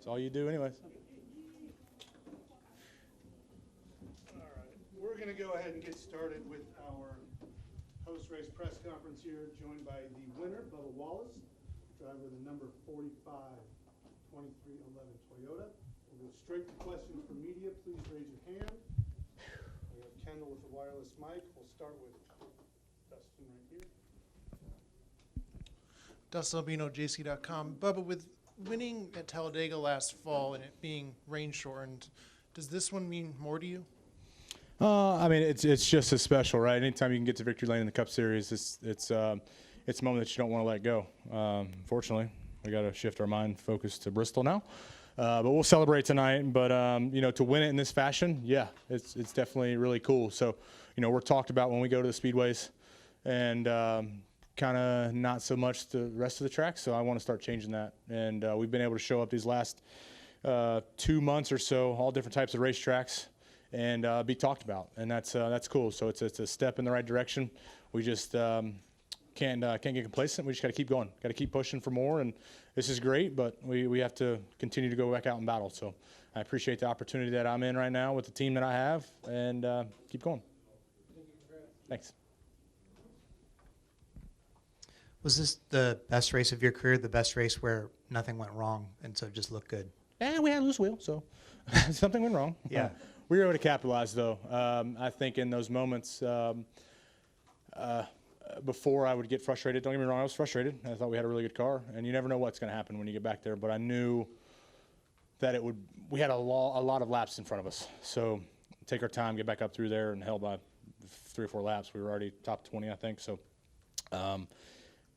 It's all you do anyways. All right, we're going to go ahead and get started with our post-race press conference here, joined by the winner, Bubba Wallace, driver of the number 452311 Toyota. We'll go straight to questions from media. Please raise your hand. We have Kendall with the wireless mic. We'll start with Dustin right here. Dustin Albino, JC.com. Bubba, with winning at Talladega last fall and it being rain shortened, does this one mean more to you? I mean, it's just as special, right? Anytime you can get to victory lane in the Cup Series, it's a moment that you don't want to let go. Fortunately, we got to shift our mind focus to Bristol now, but we'll celebrate tonight. But to win it in this fashion, yeah, it's definitely really cool. So, we're talked about when we go to the speedways, and kind of not so much the rest of the track. So I want to start changing that, and we've been able to show up these last 2 months or so, all different types of racetracks, and be talked about, and that's cool. So it's a step in the right direction. We just can't get complacent. We just got to keep going, got to keep pushing for more. And this is great, but we have to continue to go back out and battle. So I appreciate the opportunity that I'm in right now with the team that I have, and keep going. Thanks. Was this the best race of your career, the best race where nothing went wrong and so it just looked good? We had a loose wheel, so something went wrong. Yeah. We were able to capitalize, though. I think in those moments before I would get frustrated, don't get me wrong, I was frustrated. I thought we had a really good car, and you never know what's going to happen when you get back there. But I knew that we had a lot of laps in front of us. So take our time, get back up through there, and held by 3 or 4 laps. We were already top 20, I think. So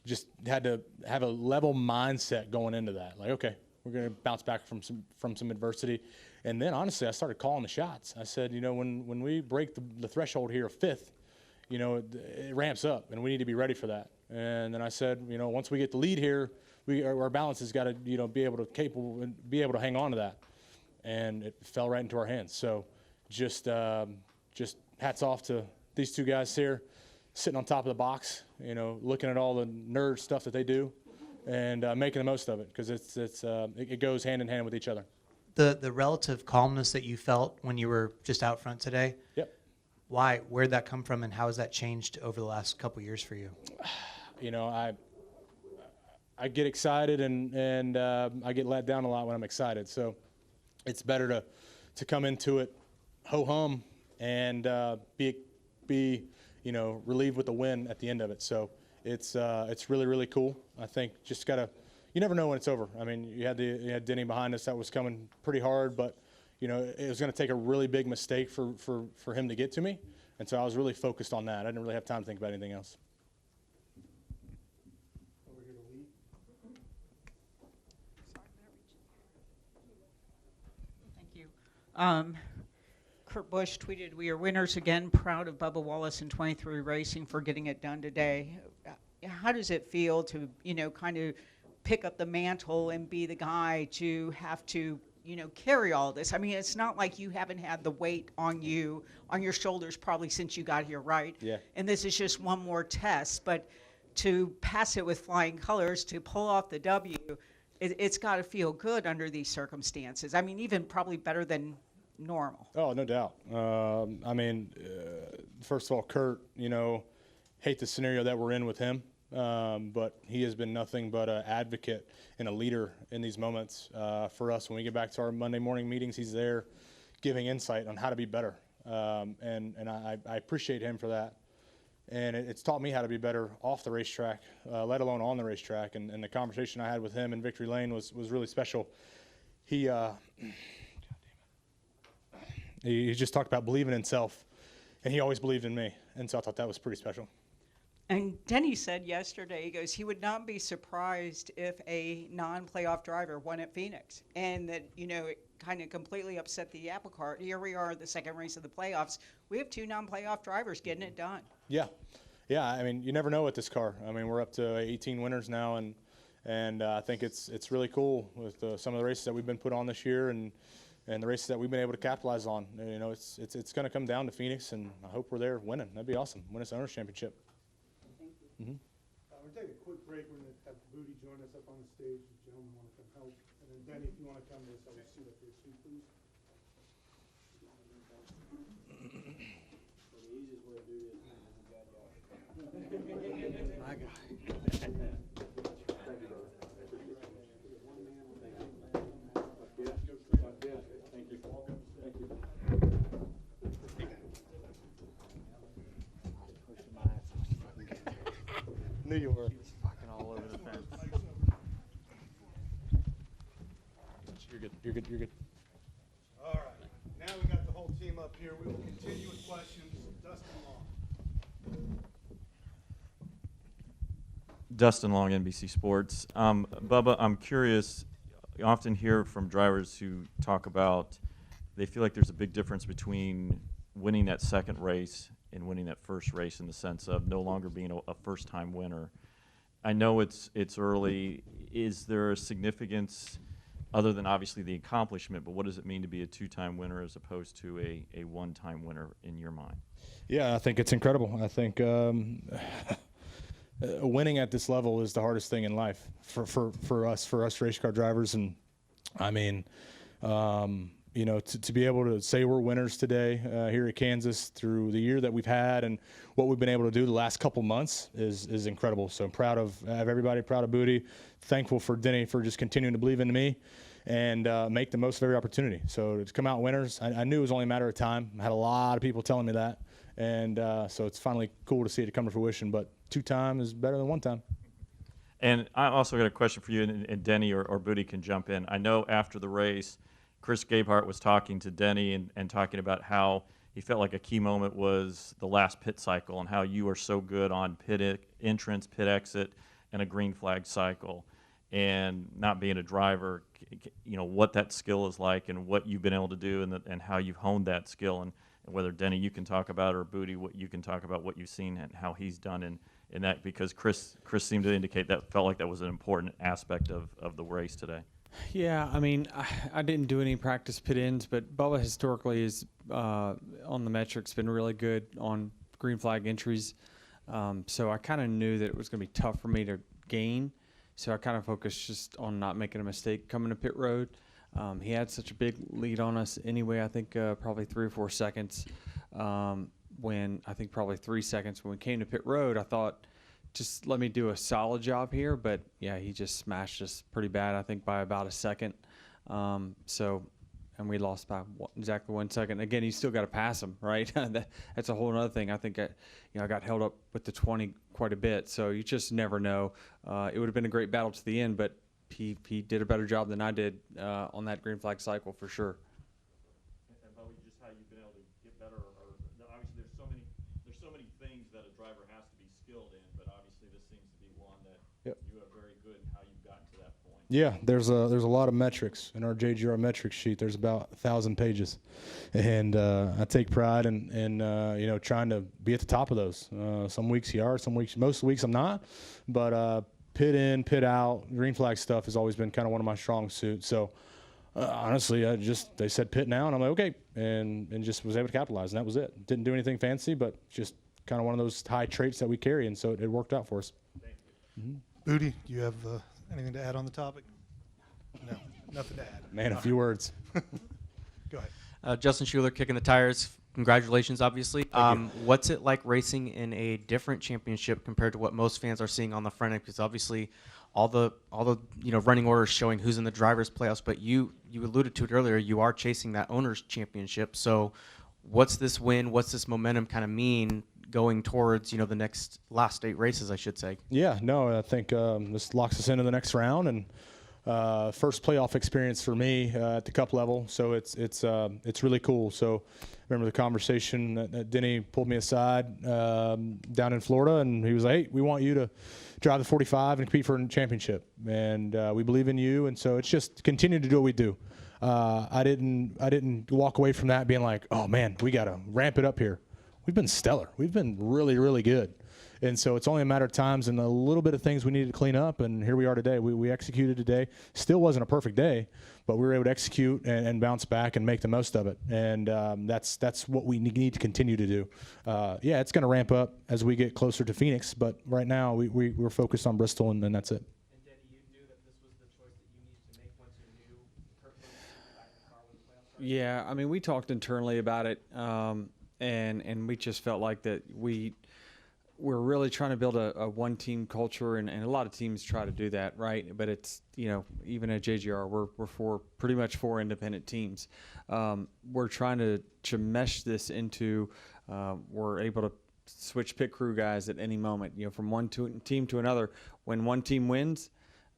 just had to have a level mindset going into that. Like, okay, we're going to bounce back from some adversity. And then, honestly, I started calling the shots. I said, when we break the threshold here of 5th, it ramps up, and we need to be ready for that. And then I said, once we get the lead here, our balance has got to, be able to hang on to that. And it fell right into our hands. So just hats off to these 2 guys here, sitting on top of the box, looking at all the nerd stuff that they do, and making the most of it, because it goes hand in hand with each other. The relative calmness that you felt when you were just out front today. Yep. Why? Where'd that come from, and how has that changed over the last couple of years for you? I get excited and I get let down a lot when I'm excited. So it's better to come into it ho hum and be relieved with the win at the end of it. So it's really, really cool. I think just you never know when it's over. I mean, you had Denny behind us that was coming pretty hard, but it was going to take a really big mistake for him to get to me. And so I was really focused on that. I didn't really have time to think about anything else. Over here to Lee. Thank you. Kurt Busch tweeted, "We are winners again, proud of Bubba Wallace and 23 Racing for getting it done today." How does it feel to, kind of pick up the mantle and be the guy to have to, carry all this? I mean, it's not like you haven't had the weight on your shoulders probably since you got here, right? Yeah. And this is just one more test, but to pass it with flying colors, to pull off the W, it's got to feel good under these circumstances. I mean, even probably better than normal. Oh, no doubt. First of all, Kurt, hate the scenario that we're in with him, but he has been nothing but an advocate and a leader in these moments for us. When we get back to our Monday morning meetings, he's there giving insight on how to be better, and I appreciate him for that. And it's taught me how to be better off the racetrack, let alone on the racetrack. And the conversation I had with him in Victory Lane was really special. He just talked about believing in self, and he always believed in me. And so I thought that was pretty special. And Denny said yesterday, he goes, he would not be surprised if a non-playoff driver won at Phoenix, and that, it kind of completely upset the apple cart. Here we are, the second race of the playoffs. We have 2 non-playoff drivers getting it done. Yeah. I mean, you never know with this car. I mean, we're up to 18 winners now, and I think it's really cool with some of the races that we've been put on this year, and the races that we've been able to capitalize on. It's going to come down to Phoenix, and I hope we're there winning. That'd be awesome. Win us the Owners' Championship. We'll take a quick break. We're going to have Booty join us up on the stage. The gentlemen want to come help. And then Denny, if you want to come to this other seat up here too, please. Knew you were. Fucking all over the fence. You're good. You're good. You're good. All right, now we got the whole team up here. We will continue with questions. Dustin Long. Dustin Long, NBC Sports. Bubba, I'm curious. You often hear from drivers who talk about they feel like there's a big difference between winning that second race and winning that first race in the sense of no longer being a first-time winner. I know it's early. Is there a significance other than obviously the accomplishment, but what does it mean to be a two-time winner as opposed to a one-time winner in your mind? Yeah, I think it's incredible. I think winning at this level is the hardest thing in life for us race car drivers. And I mean, you know, to be able to say we're winners today here at Kansas through the year that we've had and what we've been able to do the last couple months is incredible. So I'm proud of everybody, proud of Booty, thankful for Denny for just continuing to believe in me and make the most of every opportunity. So to come out winners, I knew it was only a matter of time. I had a lot of people telling me that. And so it's finally cool to see it come to fruition. But two-time is better than one time. And I also got a question for you, and Denny or Booty can jump in. I know after the race, Chris Gabehart was talking to Denny and talking about how he felt like a key moment was the last pit cycle and how you are so good on pit entrance, pit exit, and a green flag cycle. And not being a driver, you know, what that skill is like and what you've been able to do and how you've honed that skill. And whether, Denny, you can talk about or Booty, what you can talk about what you've seen and how he's done in that, because Chris seemed to indicate that felt like that was an important aspect of the race today. Yeah, I mean, I didn't do any practice pit ins, but Bubba historically is on the metrics been really good on green flag entries. So I kind of knew that it was going to be tough for me to gain. So I kind of focused just on not making a mistake coming to pit road. He had such a big lead on us anyway. I think probably 3 or 4 seconds. When I think probably 3 seconds when we came to pit road, I thought, just let me do a solid job here. But yeah, he just smashed us pretty bad. I think by about a second. And we lost by exactly 1 second. Again, you still got to pass him, right? That's a whole other thing. I think I got held up with the 20 quite a bit. So you just never know. It would have been a great battle to the end, but he did a better job than I did on that green flag cycle for sure. And Bubba, just how you've been able to get better, or obviously there's so many things that a driver has to be skilled in, but obviously this seems to be one that you are very good in how you've gotten to that point. Yeah, there's a lot of metrics in our JGR metrics sheet. There's about 1,000 pages, and I take pride in you know, trying to be at the top of those. Some weeks you are, most weeks I'm not, but pit in, pit out, green flag stuff has always been kind of one of my strong suits. So honestly, they said pit now, and I'm like, okay, and just was able to capitalize, and that was it. Didn't do anything fancy, but just kind of one of those high traits that we carry, and so it worked out for us. Thank you. Booty, do you have anything to add on the topic? No, nothing to add. Man, a few words. Go ahead. Justin Schuler kicking the tires. Congratulations, obviously. What's it like racing in a different championship compared to what most fans are seeing on the front end? Because obviously, all the running orders showing who's in the drivers' playoffs. But you alluded to it earlier. You are chasing that owners' championship. So, what's this win? What's this momentum kind of mean going towards the last 8 races, I should say? Yeah, no, I think this locks us into the next round, and first playoff experience for me at the Cup level. So it's really cool. So remember the conversation that Denny pulled me aside down in Florida, and he was like, "Hey, we want you to drive the 45 and compete for a championship, and we believe in you." And so it's just continue to do what we do. I didn't walk away from that being like, "Oh man, we got to ramp it up here." We've been stellar. We've been really, really good. And so it's only a matter of times and a little bit of things we needed to clean up, and here we are today. We executed today. Still wasn't a perfect day, but we were able to execute and bounce back and make the most of it. And that's what we need to continue to do. Yeah, it's going to ramp up as we get closer to Phoenix, but right now we're focused on Bristol, and that's it. And Denny, you knew that this was the choice that you needed to make once you knew Yeah, I mean, we talked internally about it, and we just felt like that we're really trying to build a one-team culture, and a lot of teams try to do that, right? But it's, even at JGR, we're pretty much four independent teams. We're trying to mesh this into, we're able to switch pit crew guys at any moment, from one team to another. When one team wins,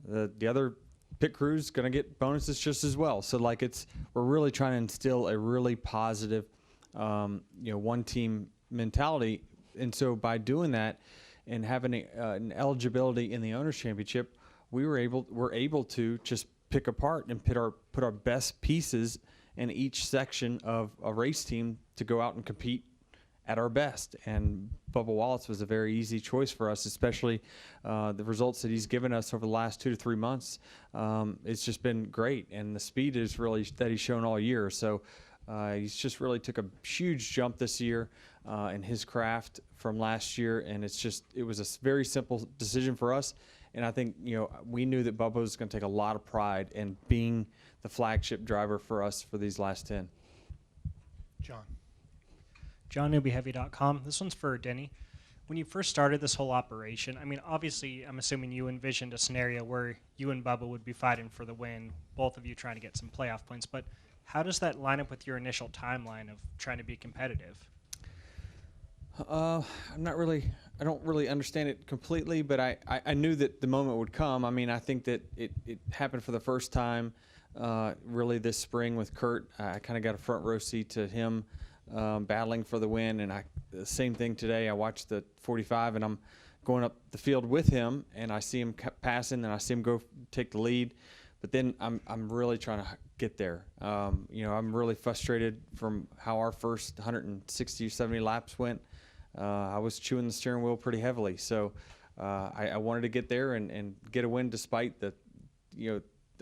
the other pit crew's going to get bonuses just as well. So we're really trying to instill a really positive, one team mentality. And so by doing that and having an eligibility in the Owners Championship, we're able to just pick apart and put our best pieces in each section of a race team to go out and compete at our best. And Bubba Wallace was a very easy choice for us, especially the results that he's given us over the last 2 to 3 months. It's just been great, and the speed is really that he's shown all year. So he's just really took a huge jump this year in his craft from last year, and it was a very simple decision for us. And I think, we knew that Bubba was going to take a lot of pride in being the flagship driver for us for these last 10. JohnNewbyHeavy.com. This one's for Denny. When you first started this whole operation, I mean, obviously, I'm assuming you envisioned a scenario where you and Bubba would be fighting for the win, both of you trying to get some playoff points. But how does that line up with your initial timeline of trying to be competitive? I don't really understand it completely, but I knew that the moment would come. I mean, I think that it happened for the first time really this spring with Kurt. I kind of got a front row seat to him battling for the win, and the same thing today. I watched the 45, and I'm going up the field with him, and I see him passing, and I see him go take the lead. But then I'm really trying to get there. I'm really frustrated from how our first 160 or 70 laps went. I was chewing the steering wheel pretty heavily, so I wanted to get there and get a win despite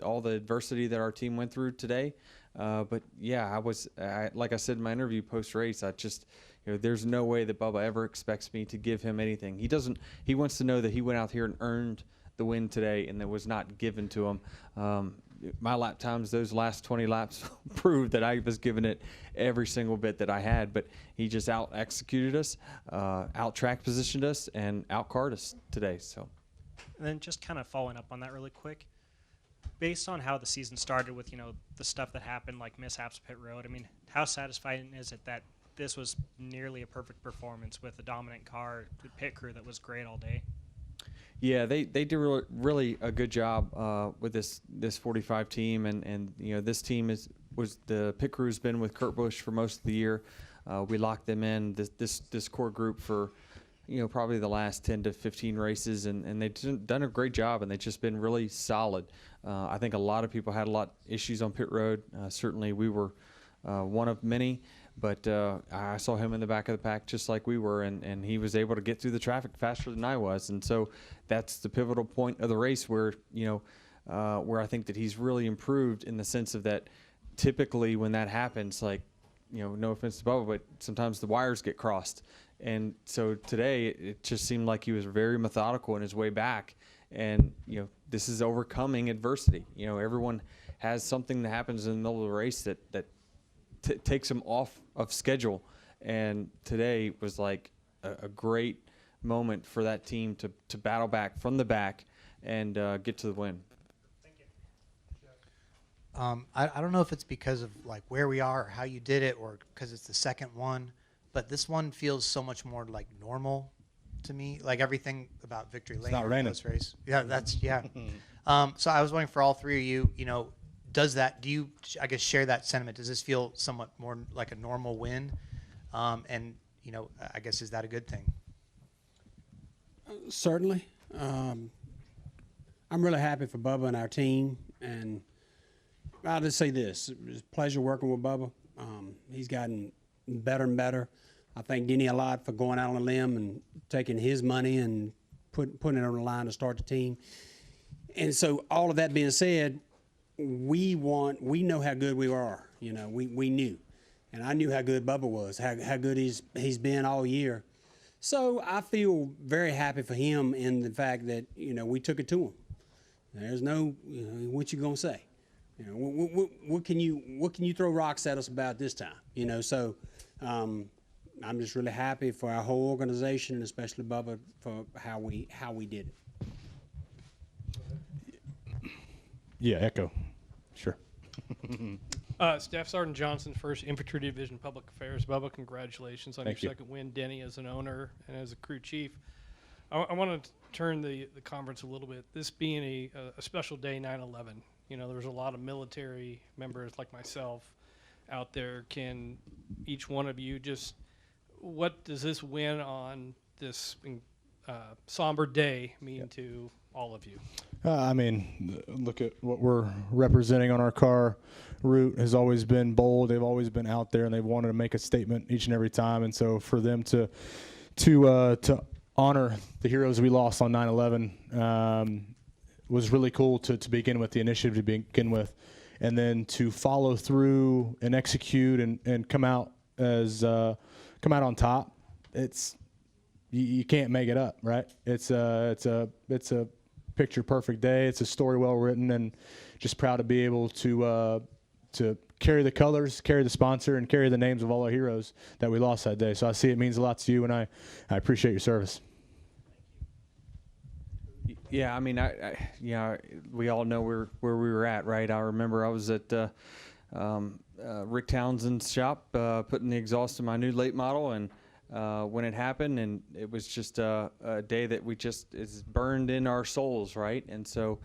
all the adversity that our team went through today. But yeah, like I said in my interview post-race, there's no way that Bubba ever expects me to give him anything. He wants to know that he went out here and earned the win today and that was not given to him. My lap times, those last 20 laps proved that I was giving it every single bit that I had, but he just out-executed us, out-track positioned us, and out-carred us today. So, And then just kind of following up on that really quick, based on how the season started with, the stuff that happened, like mishaps pit road, I mean, how satisfying is it that this was nearly a perfect performance with a dominant car, the pit crew that was great all day? Yeah, they did really a good job with this 45 team, and this team was the pit crew's been with Kurt Busch for most of the year. We locked them in this core group for probably the last 10 to 15 races, and they've done a great job, and they've just been really solid. I think a lot of people had a lot of issues on pit road. Certainly, we were one of many. But I saw him in the back of the pack just like we were, and he was able to get through the traffic faster than I was. And so that's the pivotal point of the race where I think that he's really improved in the sense of that typically when that happens, no offense to Bubba, but sometimes the wires get crossed. And so today it just seemed like he was very methodical in his way back. And, this is overcoming adversity. Everyone has something that happens in the middle of the race that takes them off of schedule, and today was like a great moment for that team to battle back from the back and get to the win. Thank you. I don't know if it's because of where we are or how you did it or because it's the second one, but this one feels so much more like normal to me, like everything about Victory Lane. not raining. This race. Yeah. So I was wondering for all three of you, do you, I guess, share that sentiment? Does this feel somewhat more like a normal win? And, I guess, is that a good thing? Certainly. I'm really happy for Bubba and our team. And I'll just say this. It was a pleasure working with Bubba. He's gotten better and better. I thank Denny a lot for going out on a limb and taking his money and putting it on the line to start the team. And so all of that being said, we know how good we are. We knew. And I knew how good Bubba was, how good he's been all year. So I feel very happy for him in the fact that, we took it to him. There's no, what you going to say? You know, what can you throw rocks at us about this time? You know, so I'm just really happy for our whole organization, and especially Bubba, for how we did it. Yeah, echo. Sure. Staff Sergeant Johnson, 1st Infantry Division Public Affairs. Bubba, congratulations on Thank your you. second win. Denny, as an owner and as a crew chief. I want to turn the conference a little bit. This being a special day, 9/11. You know, there's a lot of military members like myself out there. Can each one of you just, what does this win on this somber day mean to all of you? I mean, look at what we're representing on our car. Route has always been bold. They've always been out there, and they've wanted to make a statement each and every time. And so for them to honor the heroes we lost on 9/11 was really cool to begin with, the initiative to begin with, and then to follow through and execute and come out on top. It's you can't make it up, right? It's a picture perfect day. It's a story well written, and just proud to be able to carry the colors, carry the sponsor, and carry the names of all our heroes that we lost that day. So I see it means a lot to you, and I appreciate your service. Yeah, I mean, we all know where we were at, right? I remember I was at Rick Townsend's shop putting the exhaust in my new late model, and when it happened, and it was just a day that is burned in our souls, right? And so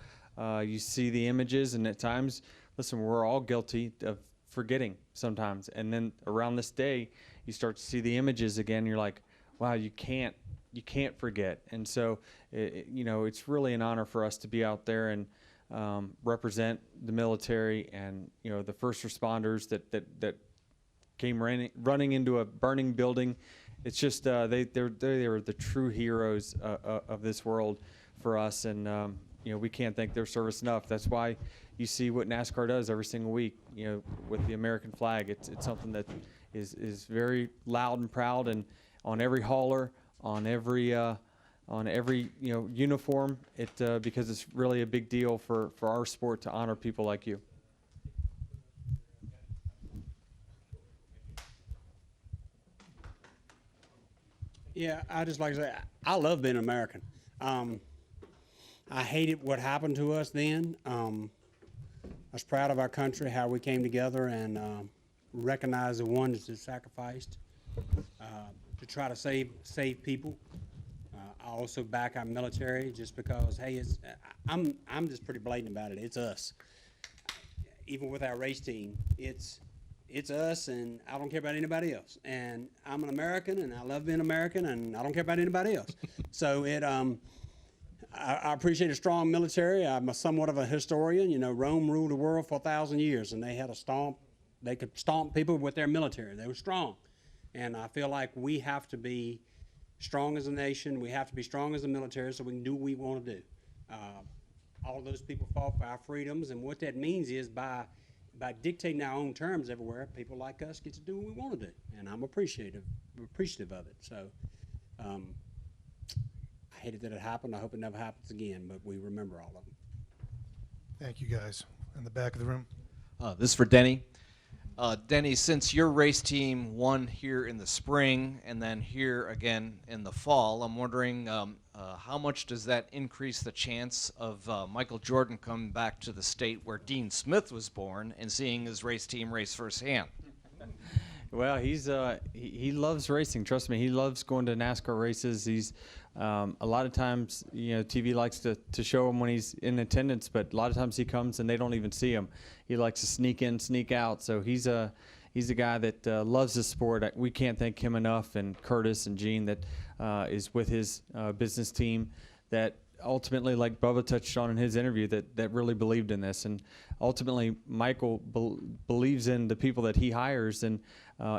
you see the images, and at times, listen, we're all guilty of forgetting sometimes. And then around this day, you start to see the images again, and you're like, wow, you can't forget. And so, it's really an honor for us to be out there and represent the military and, the first responders that came running into a burning building. It's just they were the true heroes of this world for us, and we can't thank their service enough. That's why you see what NASCAR does every single week, with the American flag. It's something that is very loud and proud, and on every hauler, on every uniform, because it's really a big deal for our sport to honor people like you. Yeah, I just like to say, I love being American. I hated what happened to us then. I was proud of our country, how we came together and recognized the ones that sacrificed to try to save people. I also back our military just because, hey, I'm just pretty blatant about it. It's us. Even with our race team, it's us, and I don't care about anybody else. And I'm an American, and I love being American, and I don't care about anybody else. So I appreciate a strong military. I'm somewhat of a historian. Rome ruled the world for 1,000 years, and they had they could stomp people with their military. They were strong. And I feel like we have to be strong as a nation. We have to be strong as a military so we can do what we want to do. All of those people fought for our freedoms, and what that means is by dictating our own terms everywhere, people like us get to do what we want to do, and I'm appreciative of it. So I hated that it happened. I hope it never happens again, but we remember all of them. Thank you, guys. In the back of the room. This is for Denny. Denny, since your race team won here in the spring and then here again in the fall, I'm wondering how much does that increase the chance of Michael Jordan coming back to the state where Dean Smith was born and seeing his race team race firsthand? Well, he loves racing. Trust me, he loves going to NASCAR races. He's a lot of times, TV likes to show him when he's in attendance, but a lot of times he comes and they don't even see him. He likes to sneak in, sneak out. So he's a guy that loves the sport. We can't thank him enough, and Curtis and Gene that is with his business team that ultimately, like Bubba touched on in his interview, that really believed in this. And ultimately, Michael believes in the people that he hires. And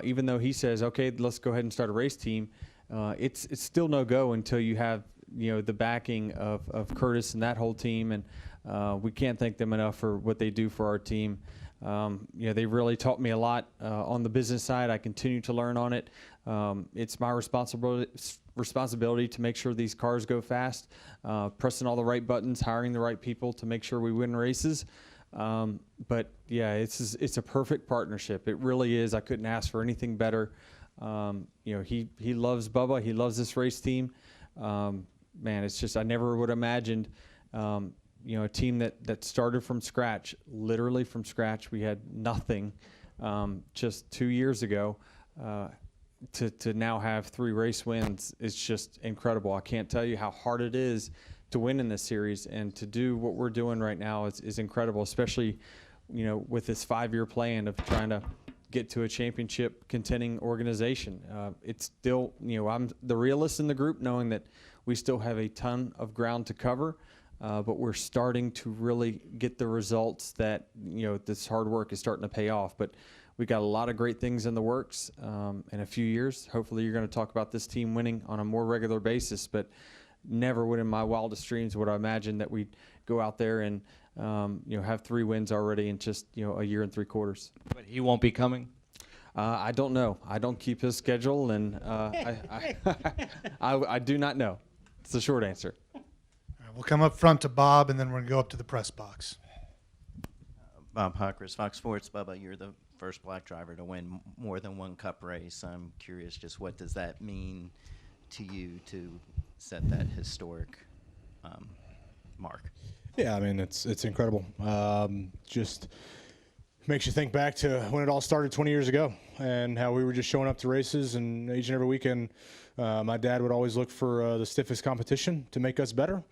even though he says, okay, let's go ahead and start a race team, it's still no go until you have the backing of Curtis and that whole team. And we can't thank them enough for what they do for our team. They really taught me a lot on the business side. I continue to learn on it. It's my responsibility to make sure these cars go fast, pressing all the right buttons, hiring the right people to make sure we win races. But yeah, it's a perfect partnership. It really is. I couldn't ask for anything better. He loves Bubba. He loves this race team. Man, it's just I never would have imagined. A team that started from scratch, literally from scratch. We had nothing just 2 years ago. To now have 3 race wins is just incredible. I can't tell you how hard it is to win in this series, and to do what we're doing right now is incredible, especially with this 5-year plan of trying to get to a championship contending organization. It's still, I'm the realist in the group, knowing that we still have a ton of ground to cover. But we're starting to really get the results that, this hard work is starting to pay off. But we got a lot of great things in the works in a few years. Hopefully you're going to talk about this team winning on a more regular basis, but never would in my wildest dreams would I imagine that we'd go out there and, have 3 wins already in just, a year and 3 quarters. But he won't be coming? I don't know. I don't keep his schedule, and I do not know. It's the short answer. We'll come up front to Bob, and then we're going to go up to the press box. Bob Huckers, Fox Sports. Bubba, you're the first black driver to win more than one Cup race. I'm curious, just what does that mean to you to set that historic mark? Yeah, I mean, it's incredible. Just makes you think back to when it all started 20 years ago and how we were just showing up to races, and each and every weekend my dad would always look for the stiffest competition to make us better.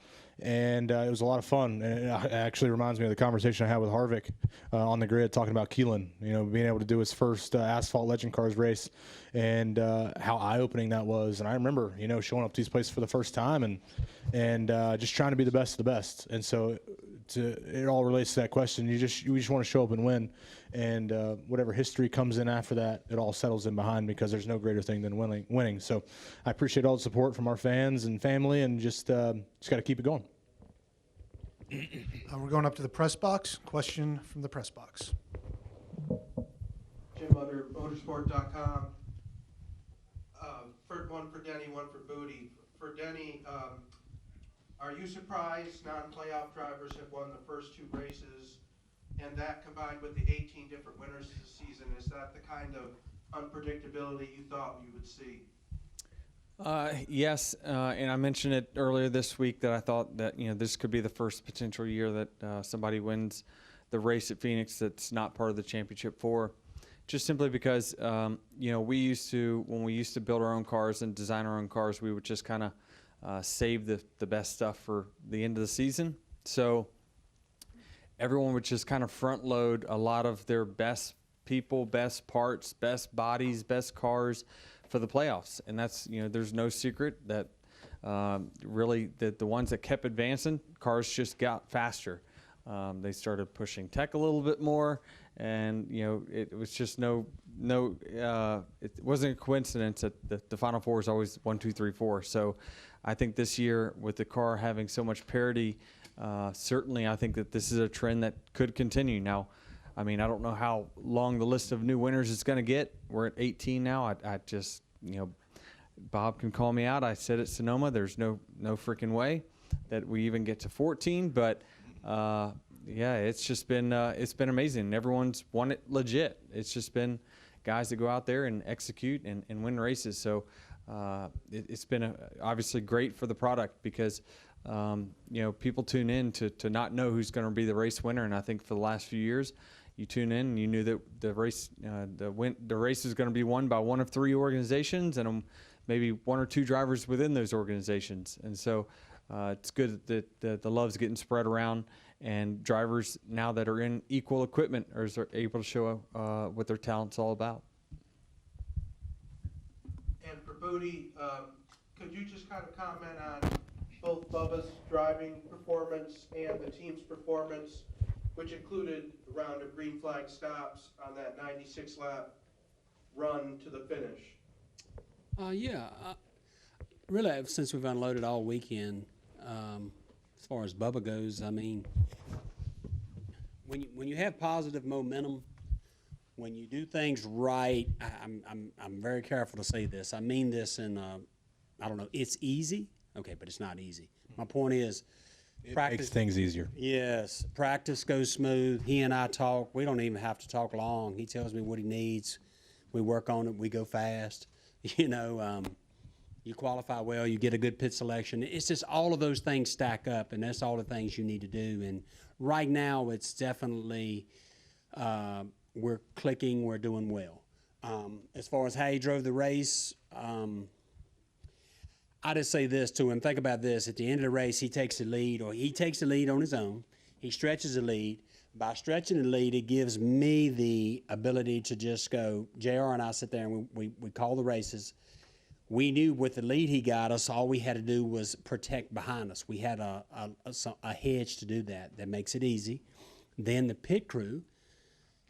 And it was a lot of fun. And it actually reminds me of the conversation I had with Harvick on the grid talking about Keelan, being able to do his first Asphalt Legend Cars race, and how eye-opening that was. And I remember, showing up to these places for the first time and just trying to be the best of the best. And so it all relates to that question. You just want to show up and win. And whatever history comes in after that, it all settles in behind, because there's no greater thing than winning. So I appreciate all the support from our fans and family, and just got to keep it going. We're going up to the press box. Question from the press box. Jim Utter, motorsport.com. One for Denny, one for Booty. For Denny, are you surprised non-playoff drivers have won the first 2 races, and that combined with the 18 different winners this season, is that the kind of unpredictability you thought you would see? Yes, and I mentioned it earlier this week that I thought that this could be the first potential year that somebody wins the race at Phoenix that's not part of the championship 4, just simply because when we used to build our own cars and design our own cars, we would just kind of save the best stuff for the end of the season. So everyone would just kind of front load a lot of their best people, best parts, best bodies, best cars for the playoffs. And that's, there's no secret that really the ones that kept advancing, cars just got faster. They started pushing tech a little bit more, and it was just it wasn't a coincidence that the Final Four is always 1, 2, 3, 4. So I think this year, with the car having so much parity, certainly I think that this is a trend that could continue. Now, I mean, I don't know how long the list of new winners is going to get. We're at 18 now. I just, Bob can call me out. I said at Sonoma, there's no freaking way that we even get to 14. But yeah, it's just been amazing. Everyone's won it legit. It's just been guys that go out there and execute and win races. So it's been obviously great for the product, because people tune in to not know who's going to be the race winner. And I think for the last few years, you tune in and you knew that the race is going to be won by one of 3 organizations, and maybe 1 or 2 drivers within those organizations. And so it's good that the love's getting spread around, and drivers now that are in equal equipment are able to show what their talent's all about. And for Booty, could you just kind of comment on both Bubba's driving performance and the team's performance, which included a round of green flag stops on that 96-lap run to the finish? Really, since we've unloaded all weekend, as far as Bubba goes, I mean, when you have positive momentum, when you do things right, I'm very careful to say this. I mean this in I don't know. It's easy, okay, but it's not easy. My point is, It makes things easier. Yes, practice goes smooth. He and I talk. We don't even have to talk long. He tells me what he needs. We work on it. We go fast. You qualify well. You get a good pit selection. It's just all of those things stack up, and that's all the things you need to do. And right now, it's definitely we're clicking. We're doing well. As far as how he drove the race, I just say this to him. Think about this. At the end of the race, he takes the lead, or he takes the lead on his own. He stretches the lead. By stretching the lead, it gives me the ability to just go, JR and I sit there and we call the races. We knew with the lead he got us, all we had to do was protect behind us. We had a hedge to do that. That makes it easy. Then the pit crew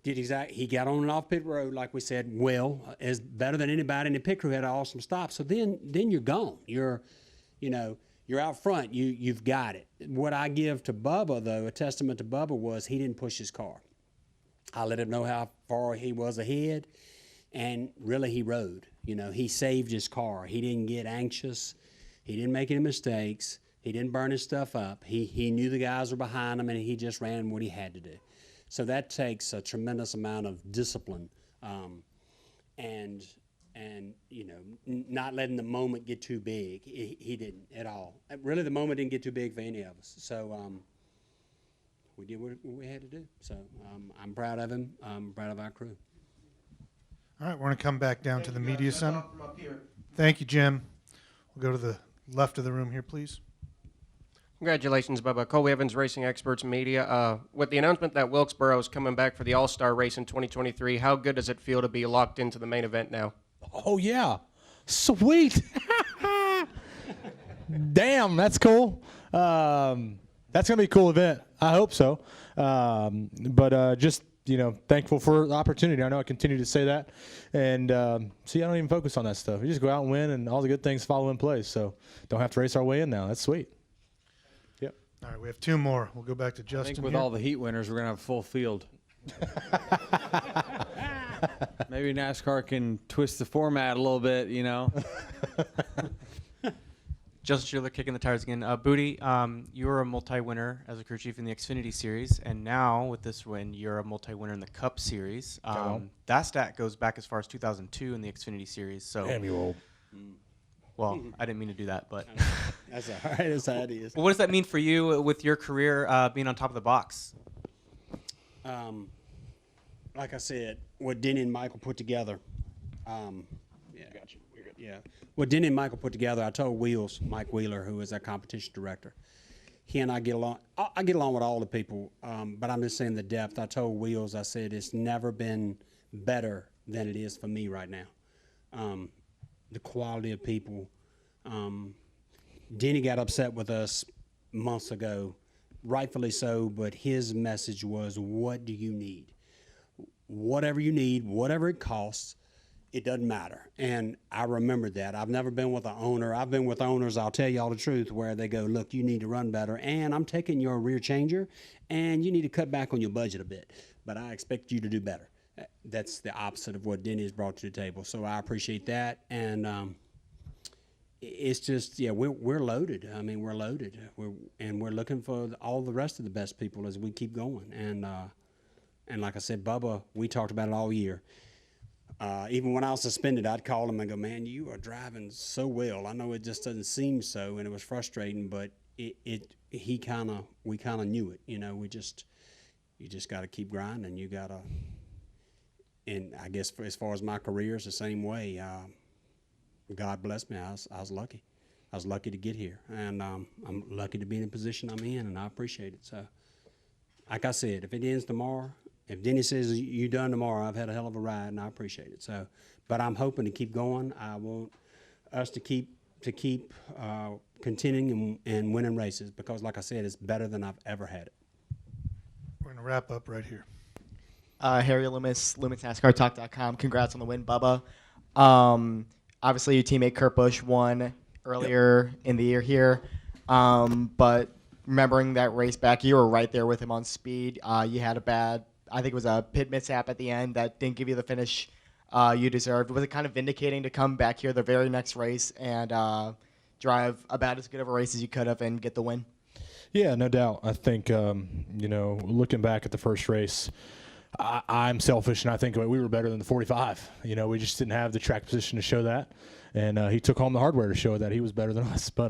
did exactly. He got on and off pit road, like we said, well, as better than anybody. And the pit crew had an awesome stop. So then you're gone. You're out front. You've got it. What I give to Bubba, though, a testament to Bubba, was he didn't push his car. I let him know how far he was ahead, and really he rode. He saved his car. He didn't get anxious. He didn't make any mistakes. He didn't burn his stuff up. He knew the guys were behind him, and he just ran what he had to do. So that takes a tremendous amount of discipline, and not letting the moment get too big. He didn't at all. Really, the moment didn't get too big for any of us. So we did what we had to do. So I'm proud of him. I'm proud of our crew. All right, we're going to come back down to the media center. From up here. Thank you, Jim. We'll go to the left of the room here, please. Congratulations, Bubba. Colby Evans, Racing Experts Media. With the announcement that Wilkesboro is coming back for the All-Star race in 2023, how good does it feel to be locked into the main event now? Oh, yeah. Sweet. Damn, that's cool. That's going to be a cool event. I hope so. But just, thankful for the opportunity. I know I continue to say that. And see, I don't even focus on that stuff. We just go out and win, and all the good things follow in place. So don't have to race our way in now. That's sweet. Yep. All right, we have two more. We'll go back to I Justin think with here. all the heat winners, we're going to have a full field. Maybe NASCAR can twist the format a little bit, Justin Schuler kicking the tires again. Booty, you were a multi-winner as a crew chief in the Xfinity Series, and now with this win, you're a multi-winner in the Cup Series. That stat goes back as far as 2002 in the Xfinity Series. So, Damn, you old. Well, I didn't mean to do that, but That's all right. That's how it is. what does that mean for you with your career being on top of the box? Like I said, what Denny and Michael put together. Yeah. What Denny and Michael put together, I told Mike Wheeler, who is our competition director, he and I get along. I get along with all the people, but I'm just saying the depth. I told Wheels, I said, it's never been better than it is for me right now. The quality of people. Denny got upset with us months ago, rightfully so, but his message was, what do you need? Whatever you need, whatever it costs, it doesn't matter. And I remember that. I've never been with an owner. I've been with owners, I'll tell you all the truth, where they go, look, you need to run better, and I'm taking your rear changer, and you need to cut back on your budget a bit, but I expect you to do better. That's the opposite of what Denny has brought to the table. So I appreciate that. And it's just, we're loaded. I mean, we're loaded. We're looking for all the rest of the best people as we keep going. And like I said, Bubba, we talked about it all year. Even when I was suspended, I'd call him and go, man, you are driving so well. I know it just doesn't seem so, and it was frustrating, but we kind of knew it. You just got to keep grinding. You got to, and I guess as far as my career, it's the same way. God bless me. I was lucky. I was lucky to get here, and I'm lucky to be in the position I'm in, and I appreciate it. So, like I said, if it ends tomorrow, if Denny says you're done tomorrow, I've had a hell of a ride, and I appreciate it. So, but I'm hoping to keep going. I want us to keep continuing and winning races because, like I said, it's better than I've ever had it. We're going to wrap up right here. Harry Loomis, LoomisNASCARTalk.com. Congrats on the win, Bubba. Obviously, your teammate Kurt Busch won earlier in the year here, but remembering that race back, you were right there with him on speed. You had I think it was a pit mishap at the end that didn't give you the finish you deserved. Was it kind of vindicating to come back here the very next race and drive about as good of a race as you could have and get the win? Yeah, no doubt. I think, looking back at the first race, I'm selfish, and I think we were better than the 45. We just didn't have the track position to show that, and he took home the hardware to show that he was better than us. But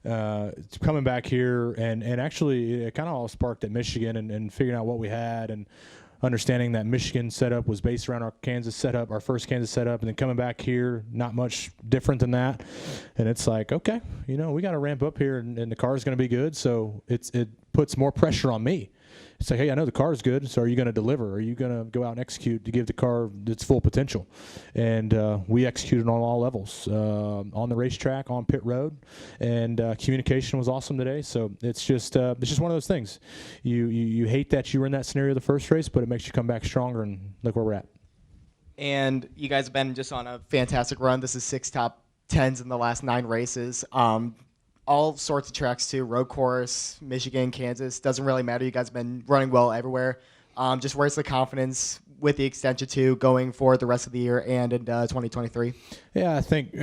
coming back here, and actually it kind of all sparked at Michigan and figuring out what we had and understanding that Michigan setup was based around our Kansas setup, our first Kansas setup, and then coming back here, not much different than that. And it's like, okay, we got to ramp up here, and the car is going to be good. So it puts more pressure on me. It's like, hey, I know the car is good, so are you going to deliver? Are you going to go out and execute to give the car its full potential? And we executed on all levels, on the racetrack, on pit road, and communication was awesome today. So it's just one of those things. You hate that you were in that scenario the first race, but it makes you come back stronger, and look where we're at. And you guys have been just on a fantastic run. This is 6 top 10s in the last 9 races. All sorts of tracks too, road course, Michigan, Kansas, doesn't really matter. You guys have been running well everywhere. Just where's the confidence with the extension too going for the rest of the year and in 2023? Yeah, I think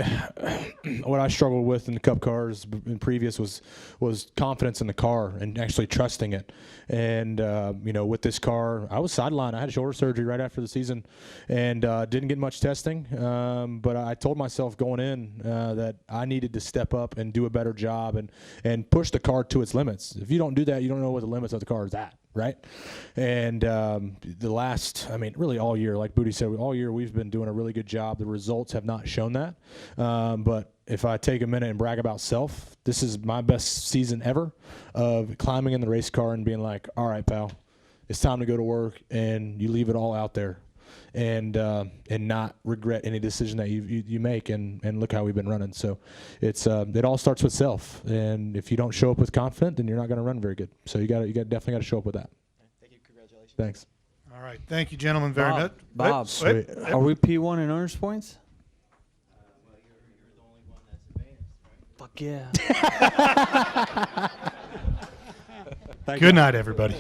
what I struggled with in the Cup cars in previous was confidence in the car and actually trusting it. And with this car, I was sidelined. I had shoulder surgery right after the season, and didn't get much testing. But I told myself going in that I needed to step up and do a better job and push the car to its limits. If you don't do that, you don't know what the limits of the car is at. Right. And really all year, like Booty said, all year we've been doing a really good job. The results have not shown that. But if I take a minute and brag about self, this is my best season ever of climbing in the race car and being like, all right, pal, it's time to go to work, and you leave it all out there and not regret any decision that you make, and look how we've been running. So it all starts with self, and if you don't show up with confidence, then you're not going to run very good. So you definitely got to show up with that. Thank you. Congratulations. Thanks. All right. Thank you, gentlemen, very much. Bob, Wait. are we P1 in earners points? Well, you're the only one that's advanced, right? Fuck yeah. Good night, everybody.